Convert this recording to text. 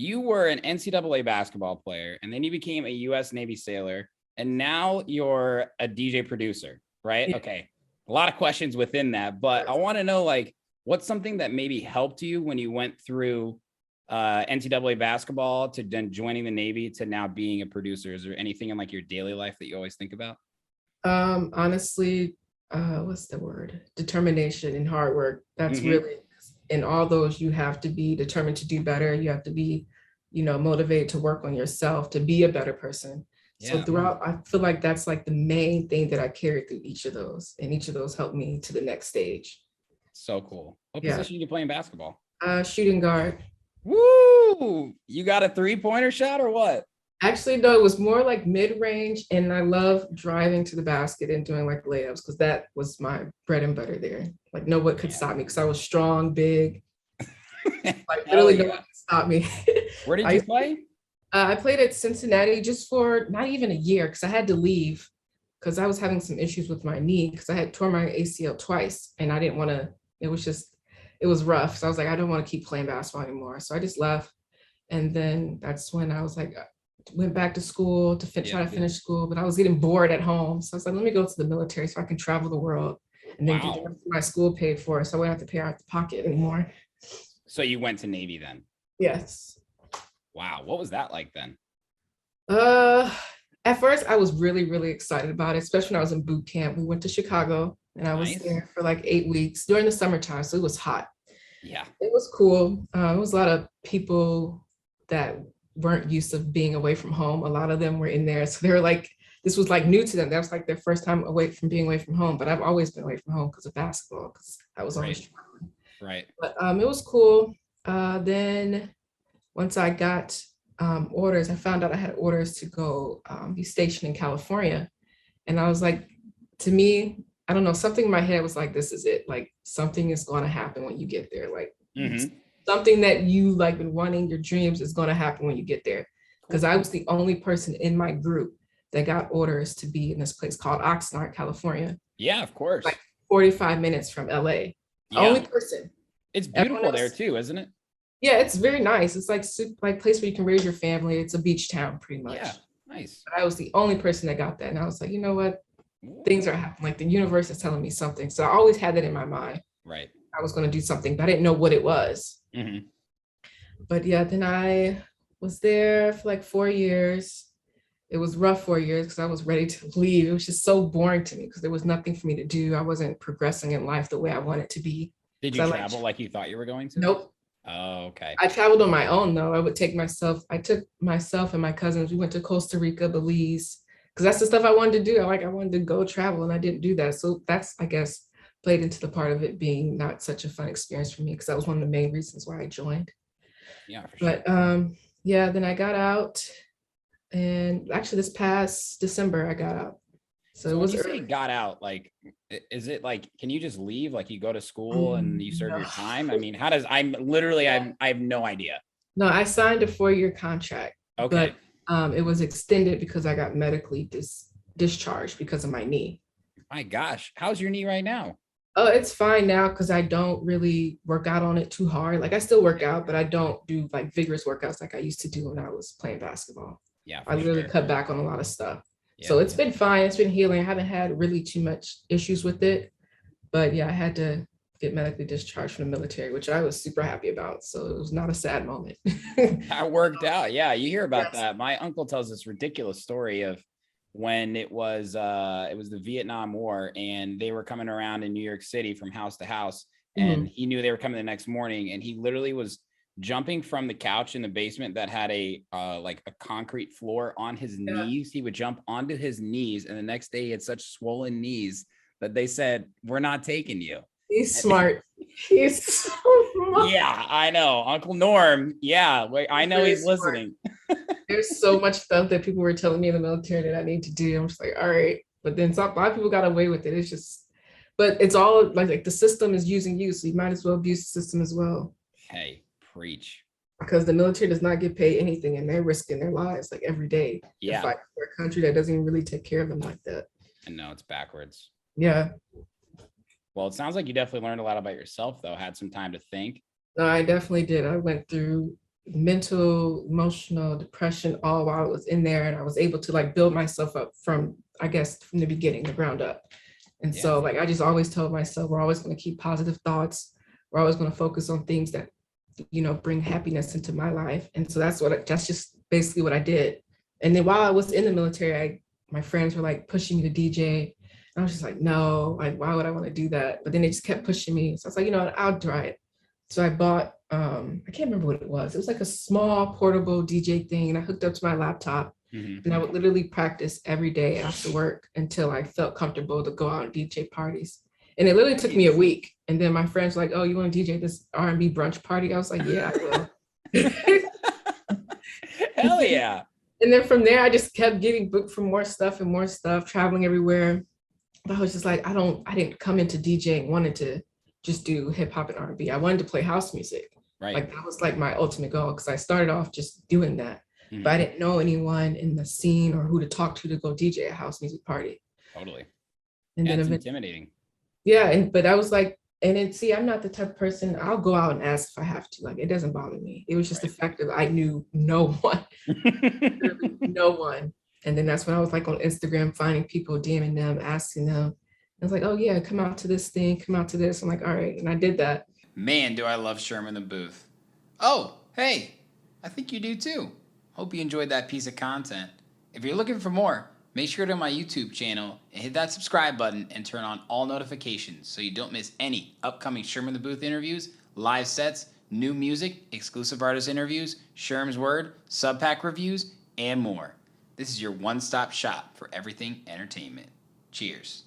you were an NCAA basketball player, and then you became a U.S. Navy sailor, and now you're a DJ producer, right? Yeah. Okay. A lot of questions within that, but I want to know, like, what's something that maybe helped you when you went through NCAA basketball to then joining the Navy to now being a producer? Is there anything in like your daily life that you always think about? Honestly, what's the word? Determination and hard work. That's really, in all those, you have to be determined to do better. You have to be, motivated to work on yourself, to be a better person. So throughout, I feel like that's like the main thing that I carried through each of those, and each of those helped me to the next stage. So cool. What position do you play in basketball? Shooting guard. Woo! You got a 3-pointer shot or what? Actually, no, it was more like mid-range, and I love driving to the basket and doing like layups because that was my bread and butter there. Like no one could stop me because I was strong, big. Like literally no one could stop me. Where did you play? I played at Cincinnati just for not even a year because I had to leave because I was having some issues with my knee because I had torn my ACL twice and I didn't want to, it was rough. So I was like, I don't want to keep playing basketball anymore. So I just left. And then that's when I was like, went back to school to try to finish school, but I was getting bored at home. So I was like, let me go to the military so I can travel the world and then get my school paid for. So I wouldn't have to pay out the pocket anymore. So you went to Navy then? Yes. Wow. What was that like then? At first I was really, really excited about it, especially when I was in boot camp. We went to Chicago and I was there for like 8 weeks during the summertime. So it was hot. Yeah. It was cool. It was a lot of people that weren't used to being away from home. A lot of them were in there. So they were like, this was like new to them. That was like their first time being away from home. But I've always been away from home because of basketball, because I was always traveling. Right. But it was cool. Then once I got orders, I found out I had orders to go be stationed in California. And I was like, to me, I don't know, something in my head was like, this is it. Like something is going to happen when you get there. Like something that you like been wanting, your dreams is going to happen when you get there. Because I was the only person in my group that got orders to be in this place called Oxnard, California. Yeah, of course. Like 45 minutes from LA. Yeah. Only person. It's beautiful there too, isn't it? Yeah, it's very nice. It's like a place where you can raise your family. It's a beach town pretty much. Yeah, nice. But I was the only person that got that. And I was like, you know what? Things are happening. Like the universe is telling me something. So I always had that in my mind. Right. I was going to do something, but I didn't know what it was. But yeah, then I was there for like 4 years. It was rough 4 years because I was ready to leave. It was just so boring to me because there was nothing for me to do. I wasn't progressing in life the way I wanted to be. Did you travel like you thought you were going to? Nope. Oh, okay. I traveled on my own though. I took myself and my cousins. We went to Costa Rica, Belize, because that's the stuff I wanted to do. I wanted to go travel and I didn't do that. So that's, I guess, played into the part of it being not such a fun experience for me because that was one of the main reasons why I joined. Yeah, for sure. But then I got out, and actually this past December I got out. So it was early. Got out, like, is it like, can you just leave? Like you go to school and you serve your time? I mean, how does, I have no idea. No, I signed a 4-year contract. Okay. But it was extended because I got medically discharged because of my knee. My gosh, how's your knee right now? Oh, it's fine now because I don't really work out on it too hard. Like I still work out, but I don't do like vigorous workouts like I used to do when I was playing basketball. Yeah. I really cut back on a lot of stuff. So it's been fine. It's been healing. I haven't had really too much issues with it. But yeah, I had to get medically discharged from the military, which I was super happy about. So it was not a sad moment. That worked out. Yeah, you hear about that. My uncle tells this ridiculous story of when it was the Vietnam War and they were coming around in New York City from house to house, and he knew they were coming the next morning, and he literally was jumping from the couch in the basement that had a concrete floor on his knees. He would jump onto his knees, and the next day he had such swollen knees that they said, "We're not taking you." He's smart. He's so smart. Yeah, I know. Uncle Norm. Yeah, I know he's listening. There's so much stuff that people were telling me in the military that I need to do. I'm just like, all right. But then a lot of people got away with it. It's just, but it's all like the system is using you. So you might as well abuse the system as well. Hey, preach. Because the military does not get paid anything and they're risking their lives like every day. Yeah. To fight for a country that doesn't even really take care of them like that. I know, it's backwards. Yeah. Well, it sounds like you definitely learned a lot about yourself though, had some time to think. No, I definitely did. I went through mental, emotional depression all while I was in there. And I was able to like build myself up from, I guess, from the beginning, the ground up. And Yeah. so like I just always told myself, we're always going to keep positive thoughts. We're always going to focus on things that, you know, bring happiness into my life. And so that's just basically what I did. And then while I was in the military, my friends were like pushing me to DJ. And I was just like, no, like, why would I want to do that? But then they just kept pushing me. So I was like, you know what, I'll try it. So I bought, I can't remember what it was. It was like a small portable DJ thing. And I hooked up to my laptop. And I would literally practice every day after work until I felt comfortable to go out and DJ parties. And it literally took me a week. And then my friends were like, oh, you want to DJ this R&B brunch party? I was like, yeah, I will. Hell yeah. And then from there, I just kept getting booked for more stuff and more stuff, traveling everywhere. But I was just like, I didn't come into DJing wanting to just do hip hop and R&B. I wanted to play house music. Right. Like that was like my ultimate goal because I started off just doing that. But I didn't know anyone in the scene or who to talk to go DJ a house music party. Totally. And yeah, then it's intimidating. Yeah, but I was like, and then see, I'm not the type of person, I'll go out and ask if I have to. Like, it doesn't bother me. It was just the fact that I knew no one, no one. And then that's when I was like on Instagram, finding people, DMing them, asking them. I was like, oh yeah, come out to this thing, come out to this. I'm like, all right. And I did that. Man, do I love Sherm in the booth. Oh, hey, I think you do too. Hope you enjoyed that piece of content. If you're looking for more, make sure to my YouTube channel and hit that subscribe button and turn on all notifications so you don't miss any upcoming Sherm in the Booth interviews, live sets, new music, exclusive artist interviews, Sherm's Word, sub-pack reviews, and more. This is your one-stop shop for everything entertainment. Cheers.